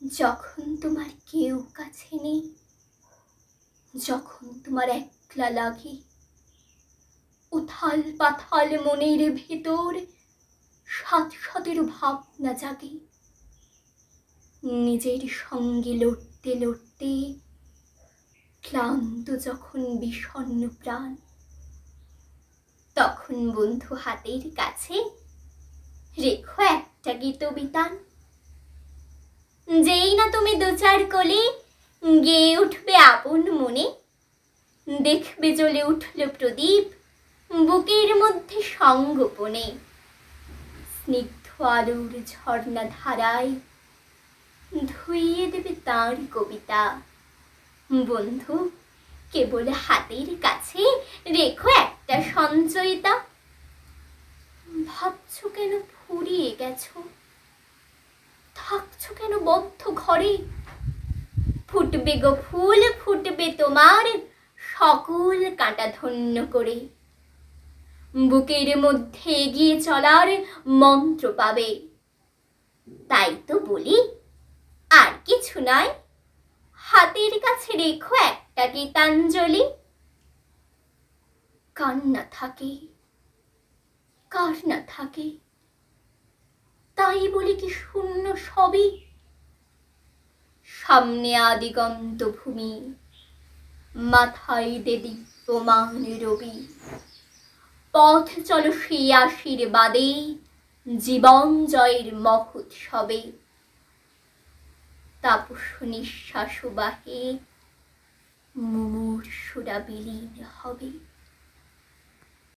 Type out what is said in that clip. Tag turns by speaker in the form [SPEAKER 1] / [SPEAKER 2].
[SPEAKER 1] যখন তোমার কেউ কাছে নেই, যখন তোমার একলা লাগে, উথাল পাথাল মনের ভেতর সাত সাতের ভাবনা জাগে। নিজের সঙ্গে লড়তে লড়তে ক্লান্ত যখন বিষণ্ণ প্রাণ, তখন বন্ধু হাতের কাছে রেখো একটা গীতবিতান। যেই না তুমি দু চার কলি গেয়ে উঠবে আপন মনে, দেখবে জ্বলে উঠল প্রদীপ বুকের মধ্যে সঙ্গোপনে। স্নিগ্ধ আলোর ঝর্ণা ধারায় ধুইয়ে দেবে তাঁর কবিতা। বন্ধু, কেবল হাতের কাছে রেখো একটা সঞ্চয়িতা। ভাবছো কেন ফুরিয়ে গেছো, থাকছো কেন বদ্ধ ঘরে? ফুটবে গো ফুল, ফুটবে তোমার সকল কাঁটা ধন্য করে। বুকের মধ্যে এগিয়ে চলার মন্ত্র পাবে। তাই তো বলি, আর কিছু নয়, হাতের কাছে রেখো একটা গীতাঞ্জলি। কার না থাকে, কার না থাকে, তাই বলি কি শূন্য সবই? সামনে আদিগন্ত ভূমি, মাথায় দে দীপ্যমান রবি। পথ চলো সেই আশীর্বাদে, জীবন জয়ের মহোৎসবে। তাপস নিঃশ্বাস বাহে মুমূর্ষুরা বিলীন হবে।